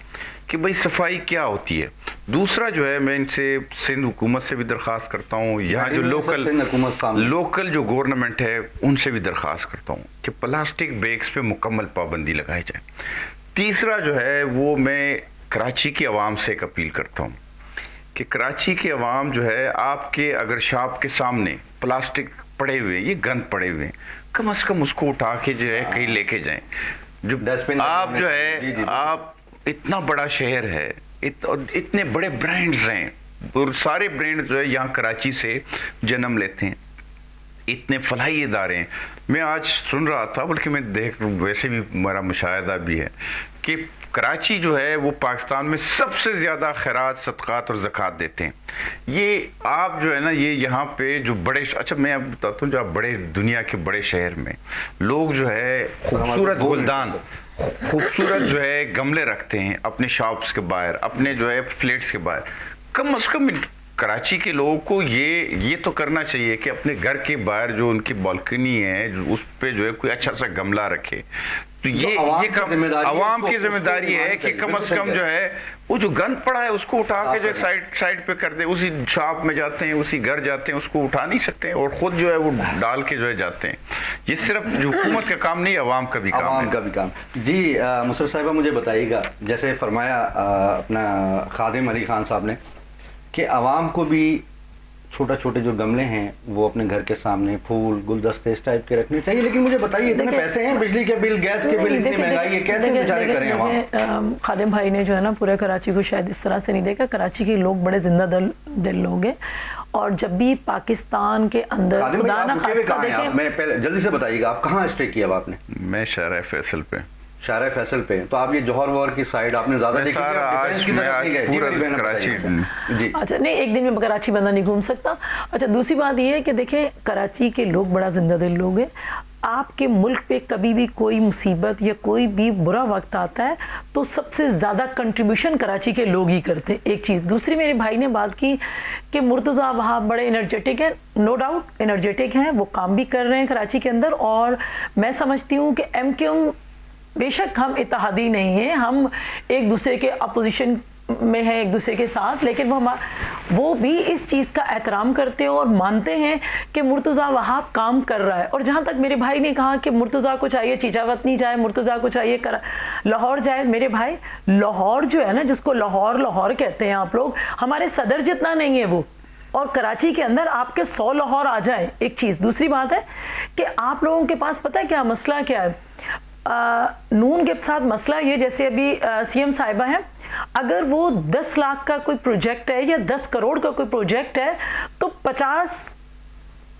کہ بھئی صفائی کیا ہوتی ہے. دوسرا جو ہے میں ان سے سندھ حکومت سے بھی درخواست کرتا ہوں, یہاں جو لوکل جو گورنمنٹ ہے ان سے بھی درخواست کرتا ہوں کہ پلاسٹک بیگز پہ مکمل پابندی لگائی جائے. تیسرا جو ہے وہ میں کراچی کی عوام سے ایک اپیل کرتا ہوں کہ کراچی کے عوام جو ہے آپ کے اگر شاپ کے سامنے پلاسٹک پڑے ہوئے, یہ گند پڑے ہوئے, کم از کم اس کو اٹھا کے جو ہے کہیں لے کے جائیں. جو آپ جو ہے آپ اتنا بڑا شہر ہے, اتنے بڑے برانڈز ہیں, اور سارے برانڈ جو ہے یہاں کراچی سے جنم لیتے ہیں, اتنے فلاحی ادارے ہیں. میں آج سن رہا تھا, بلکہ میں دیکھ ویسے بھی میرا مشاہدہ بھی ہے کہ کراچی جو ہے وہ پاکستان میں سب سے زیادہ خیرات, صدقات اور زکوٰۃ دیتے ہیں. یہ آپ جو ہے نا, یہ یہاں پہ جو بڑے, اچھا میں اب بتاتا ہوں, جو آپ بڑے دنیا کے بڑے شہر میں لوگ جو ہے خوبصورت گلدان, خوبصورت جو ہے گملے رکھتے ہیں اپنے شاپس کے باہر, اپنے جو ہے فلیٹس کے باہر. کم از کم کراچی کے لوگوں کو یہ تو کرنا چاہیے کہ اپنے گھر کے باہر جو ان کی بالکنی ہے اس پہ جو ہے کوئی اچھا سا گملہ رکھے. تو یہ عوام کی ذمہ داری ہے کہ کم از کم جو ہے وہ جو گند پڑا ہے اس کو اٹھا کے جو سائڈ پہ کر دے. اسی شاپ میں جاتے ہیں, اسی گھر جاتے ہیں, اس کو اٹھا نہیں سکتے اور خود جو ہے وہ ڈال کے جو ہے جاتے ہیں. یہ صرف جو حکومت کا کام نہیں, عوام کا بھی کام. جی مسرت صاحبہ مجھے بتائیے گا, جیسے فرمایا اپنا خادم علی خان صاحب نے کہ عوام کو بھی چھوٹے جو گملے ہیں وہ اپنے گھر کے سامنے پھول گلدستے اس ٹائپ کے رکھنے چاہیے. لیکن مجھے بتائیے اتنے پیسے ہیں, بجلی کے بل, گیس کے بل, اتنی مہنگائی ہے, کیسے بیچارے کریں عوام؟ خادم بھائی نے جو ہے نا پورے کراچی کو شاید اس طرح سے نہیں دیکھا. کراچی کے لوگ بڑے زندہ دل لوگ ہیں, اور جب بھی پاکستان کے اندر خدا نہ خواستہ دیکھیں, میں پہلے جلدی سے بتائیے گا آپ کہاں اسٹے کیا آپ نے؟ میں شارع فیصل پہ. شارع فیصل پہ. تو آپ یہ جوہر وور کی سائڈ آپ نے زیادہ دیکھی کراچی. جی اچھا نہیں, ایک دن میں کراچی بندہ نہیں گھوم سکتا. اچھا دوسری بات یہ ہے کہ دیکھیں کراچی کے لوگ بڑا زندہ دل لوگ ہیں. آپ کے ملک پہ کبھی بھی کوئی مصیبت یا کوئی بھی برا وقت آتا ہے تو سب سے زیادہ کنٹریبیوشن کراچی کے لوگ ہی کرتے ہیں. ایک چیز. دوسری میرے بھائی نے بات کی کہ مرتضیٰ وہاب بڑے انرجیٹک ہیں. نو ڈاؤٹ انرجیٹک ہیں, وہ کام بھی کر رہے ہیں کراچی کے اندر, اور میں سمجھتی ہوں کہ MQM بے شک ہم اتحادی نہیں ہیں, ہم ایک دوسرے کے اپوزیشن میں ہیں ایک دوسرے کے ساتھ, لیکن وہ بھی اس چیز کا احترام کرتے ہیں اور مانتے ہیں کہ مرتضیٰ وہاب کام کر رہا ہے. اور جہاں تک میرے بھائی نے کہا کہ مرتضیٰ کو چاہیے چیچا وطنی جائے, مرتضیٰ کو چاہیے لاہور جائے, میرے بھائی لاہور جو ہے نا, جس کو لاہور کہتے ہیں آپ لوگ, ہمارے صدر جتنا نہیں ہے وہ, اور کراچی کے اندر آپ کے 100 لاہور آ جائیں. ایک چیز. دوسری بات ہے کہ آپ لوگوں کے پاس پتہ ہے کیا مسئلہ کیا ہے, نون کے ساتھ مسئلہ یہ, جیسے ابھی CM صاحبہ ہیں, اگر وہ 10 لاکھ کا کوئی پروجیکٹ ہے یا 10 کروڑ کا کوئی پروجیکٹ ہے تو 50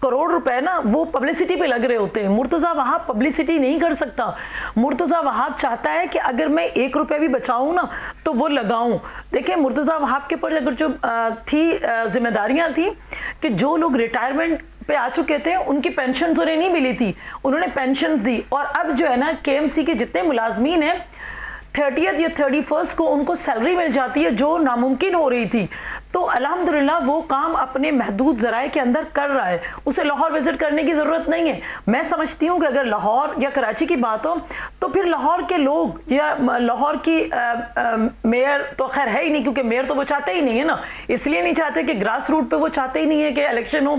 کروڑ روپے نا وہ پبلسٹی پہ لگ رہے ہوتے ہیں. مرتضیٰ وہاب پبلسٹی نہیں کر سکتا. مرتضیٰ وہاب چاہتا ہے کہ اگر میں 1 روپے بھی بچاؤں نا تو وہ لگاؤں. دیکھیں مرتضیٰ وہاب کے اوپر اگر جو تھی ذمہ داریاں تھیں کہ جو لوگ ریٹائرمنٹ پہ آ چکے تھے ان کی پینشنز انہیں نہیں ملی تھی, انہوں نے پینشنز دی. اور اب جو ہے نا KMC کے جتنے ملازمین ہیں 30th یا 31st کو ان کو سیلری مل جاتی ہے, جو ناممکن ہو رہی تھی. تو الحمدللہ وہ کام اپنے محدود ذرائع کے اندر کر رہا ہے, اسے لاہور وزٹ کرنے کی ضرورت نہیں ہے. میں سمجھتی ہوں کہ اگر لاہور یا کراچی کی بات ہو تو پھر لاہور کے لوگ یا لاہور کی میئر تو خیر ہے ہی نہیں, کیونکہ میئر تو وہ چاہتے ہی نہیں ہے نا, اس لیے نہیں چاہتے کہ گراس روٹ پہ وہ چاہتے ہی نہیں ہے کہ الیکشن ہو.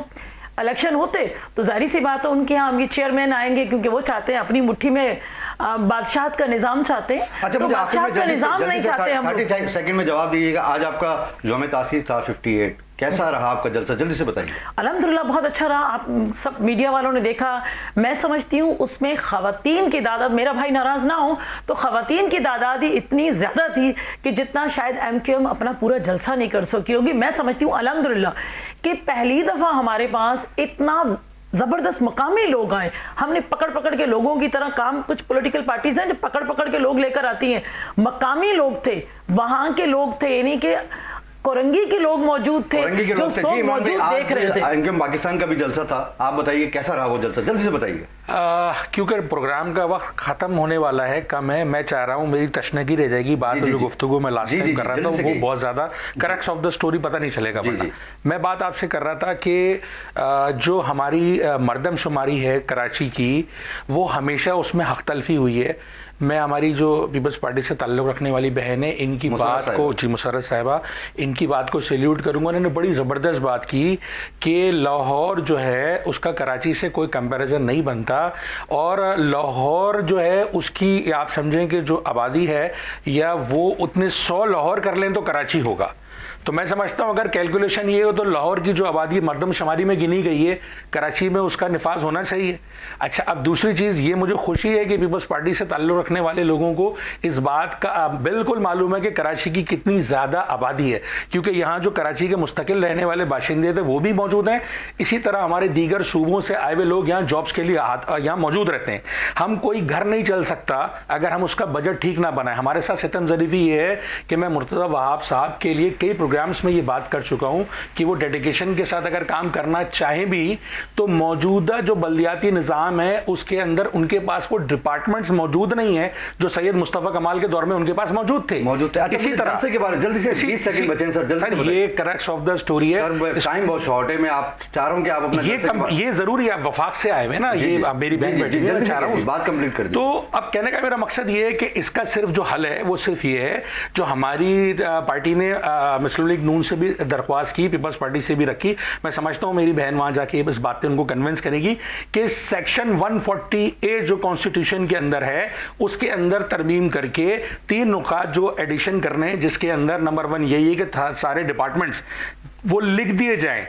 इलेक्शन होते तो जाहिर सी बात है उनके यहाँ ये चेयरमैन आएंगे, क्योंकि वो चाहते हैं अपनी मुट्ठी में बादशाहत का निज़ाम चाहते हैं। अच्छा, तो मुझे आखिर में बादशाहत का निज़ाम नहीं चाहते हम लोग। 30 सेकंड में जवाब दीजिएगा। आज आपका यौम तासीर था 58, कैसा रहा आपका जलसा, जल्दी से बताइए। अल्हम्दुलिल्लाह बहुत अच्छा रहा। आप सब मीडिया वालों ने देखा। मैं समझती हूँ उसमें ख़वातीन की तादाद, मेरा भाई नाराज़ ना हो तो ख़वातीन की तादाद ही इतनी ज़्यादा थी कि जितना शायद MQM अपना पूरा जलसा नहीं कर सकी होगी। मैं समझती हूँ अल्हम्दुलिल्लाह कि पहली दफ़ा हमारे पास इतना ज़बरदस्त मकामी लोग आए। हमने पकड़ पकड़ के लोगों की तरह काम, कुछ पॉलिटिकल पार्टीज हैं जो पकड़ पकड़ के लोग लेकर आती हैं, मकामी लोग थे, वहाँ के लोग थे, यानी कि कोरंगी के लोग मौजूद थे जो सब मौजूद देख रहे थे। MQM पाकिस्तान का भी जलसा था, आप बताइए कैसा रहा वो जलसा, जल्दी से बताइए। क्योंकि प्रोग्राम का वक्त ख़त्म होने वाला है, कम है, मैं चाह रहा हूँ मेरी तशनगी रह जाएगी बात जो गुफ्तगू में लास्ट टाइम कर रहा था वो बहुत ज़्यादा करक्स ऑफ द स्टोरी पता नहीं चलेगा। मैं बात आपसे कर रहा था कि जो हमारी मरदमशुमारी है कराची की, वो हमेशा उसमें हक तलफी हुई है। मैं हमारी जो पीपल्स पार्टी से ताल्लुक़ रखने वाली बहन है, इनकी बात को, जी मुशर्रफ साहिबा, इनकी बात को सैल्यूट करूंगा। उन्होंने बड़ी ज़बरदस्त बात की कि लाहौर जो है उसका कराची से कोई कंपैरिजन नहीं बनता, और लाहौर जो है उसकी आप समझें कि जो आबादी है या वो उतने 100 लाहौर कर लें तो कराची होगा। तो मैं समझता हूँ अगर कैलकुलेशन ये हो तो लाहौर की जो आबादी मरदमशुमारी में गिनी गई है, कराची में उसका निफाज होना चाहिए। अच्छा, अब दूसरी चीज़ ये मुझे खुशी है कि पीपल्स पार्टी से ताल्लुक़ रखने वाले लोगों को इस बात का बिल्कुल मालूम है कि कराची की कितनी ज़्यादा आबादी है, क्योंकि यहाँ जो कराची के मुस्तकिल रहने वाले बाशिंदे थे वो भी मौजूद हैं। इसी तरह हमारे दीगर सूबों से आए हुए लोग यहाँ जॉब्स के लिए यहाँ मौजूद रहते हैं। हम कोई घर नहीं चल सकता अगर हम उसका बजट ठीक ना बनाए। हमारे साथ सितम ज़रीफ़ी ये है कि मैं मुर्तज़ा वहाब साहब के लिए कई प्रोग्राम्स में ये बात कर चुका हूँ कि वो डेडिकेशन के साथ अगर काम करना चाहें भी तो मौजूदा जो बल्दियाती निज़ाम है उसके अंदर उनके पास वो डिपार्टमेंट्स मौजूद नहीं है जो सैयद मुस्तफ़ा कमाल के दौर में उनके पास मौजूद थे। अच्छा, इसी तरह के बारे जल्दी से 20 सेकंड बचें सर, जल्दी से ये करक्स ऑफ द स्टोरी है। टाइम बहुत शॉर्ट है, मैं आप चाह रहा हूं कि आप अपना ये जरूरी है, आप वफाक से आए हुए ना, ये आप मेरी बहन बैठी है, चाह रहा हूँ बात कंप्लीट कर। तो अब कहने का मेरा मकसद ये है कि इसका सिर्फ जो हल है वो सिर्फ ये है जो हमारी पार्टी ने मुस्लिम लीग नून से भी दरख्वास्त की, पीपल्स पार्टी से भी रखी। मैं समझता हूँ मेरी बहन वहां जाके इस बात पे उनको कन्विंस करेगी कि सेक्शन 148 जो कॉन्स्टिट्यूशन के अंदर है उसके अंदर तरमीम करके 3 नुकात जो एडिशन करने हैं, जिसके अंदर नंबर 1 यही है कि सारे डिपार्टमेंट्स वो लिख दिए जाएं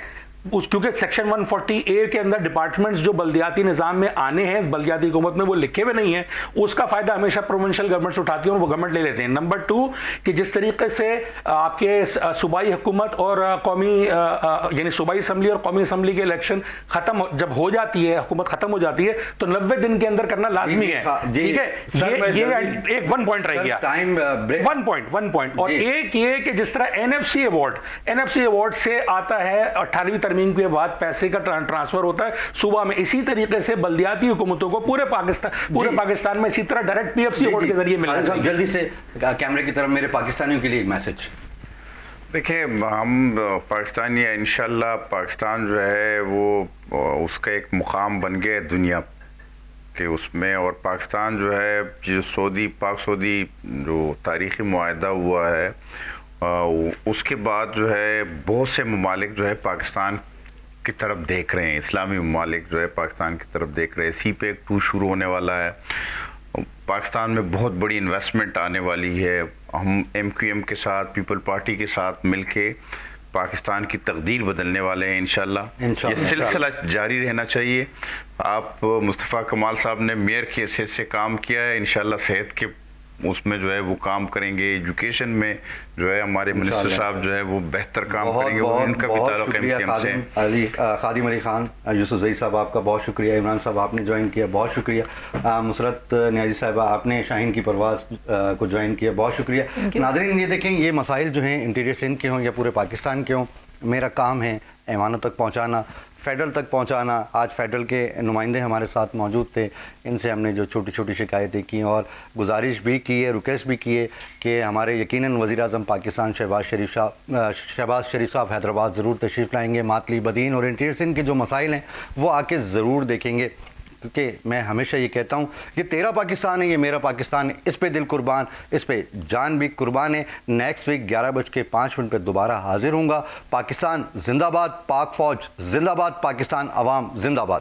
क्योंकि सेक्शन 140A के अंदर डिपार्टमेंट्स जो बल्दियाती निज़ाम में आने हैं, बल्दियाती हुकूमत में वो लिखे हुए नहीं है, उसका फ़ायदा हमेशा प्रोविंशियल गवर्नमेंट्स उठाती है और वो गवर्नमेंट ले लेते हैं। नंबर 2 कि जिस तरीके से आपके सूबाई हुकूमत और कौमी यानी सूबाई असम्बली और कौमी असम्बली के इलेक्शन ख़त्म जब हो जाती है, हुकूमत ख़त्म हो जाती है तो 90 दिन के अंदर करना लाजमी है। ठीक है, ये एक 1 पॉइंट रह गया, 1 पॉइंट। और एक ये कि जिस तरह NFC अवार्ड से आता है 18वीं तरमीम के बाद पैसे का ट्रांसफर होता है सूबा में, इसी तरीके से बल्दियाती हुकूमतों को पूरे पाकिस्तान में इसी तरह डायरेक्ट PFC अवार्ड के जरिए मिलना चाहिए। जल्दी से कैमरे की तरफ मेरे पाकिस्तानियों के लिए एक मैसेज। देखिए, हम पाकिस्तानी इंशाल्लाह पाकिस्तान जो है वो उसका एक मुकाम बन गया दुनिया के उसमें, और पाकिस्तान जो है जो पाक सऊदी जो तारीख़ी मुआहदा हुआ है उसके बाद जो है बहुत से ममालिक जो है पाकिस्तान की तरफ देख रहे हैं, इस्लामी ममालिक जो है पाकिस्तान की तरफ देख रहे हैं। CPEC 2 शुरू होने वाला है, पाकिस्तान में बहुत बड़ी इन्वेस्टमेंट आने वाली है। हम MQM के साथ, पीपल पार्टी के साथ मिलके पाकिस्तान की तकदीर बदलने वाले हैं इंशाल्लाह। ये सिलसिला जारी रहना चाहिए। आप मुस्तफ़ा कमाल साहब ने मेयर की हैसियत से काम किया है, इंशाल्लाह सेहत के उसमें जो है वो काम करेंगे, एजुकेशन में जो है हमारे मिनिस्टर साहब जो है वो बेहतर काम करेंगे, वो उनका भी ताल्लुक MQM से। खादिम अली खान, यूसुफ ज़ई साहब आपका बहुत शुक्रिया, इमरान साहब आपने ज्वाइन किया बहुत शुक्रिया, मुसरत नियाज़ी साहिबा आपने शाहीन की परवाज़ को ज्वाइन किया बहुत शुक्रिया। नाज़रीन, ये देखें, ये मसाइल जो हैं इंटीरियर सिंध के हों या पूरे पाकिस्तान के हों, मेरा काम है ऐवानों तक पहुँचाना, फेडरल तक पहुंचाना। आज फेडरल के नुमाइंदे हमारे साथ मौजूद थे, इनसे हमने जो छोटी छोटी शिकायतें की और गुजारिश भी की है, रिक्वेस्ट भी की है कि हमारे यकीनन वज़ीर-ए-आज़म पाकिस्तान शहबाज शरीफ साहब हैदराबाद ज़रूर तशरीफ़ लाएंगे, मातली बदीन और इंटीरियर सिंध के जो मसाइल हैं वो आके ज़रूर देखेंगे, کیونکہ میں ہمیشہ یہ کہتا ہوں کہ تیرا پاکستان ہے، یہ میرا پاکستان ہے، اس پہ دل قربان، اس پہ جان بھی قربان ہے۔ نیکسٹ ویک 11:05 پہ دوبارہ حاضر ہوں گا۔ پاکستان زندہ باد، پاک فوج زندہ باد، پاکستان عوام زندہ باد۔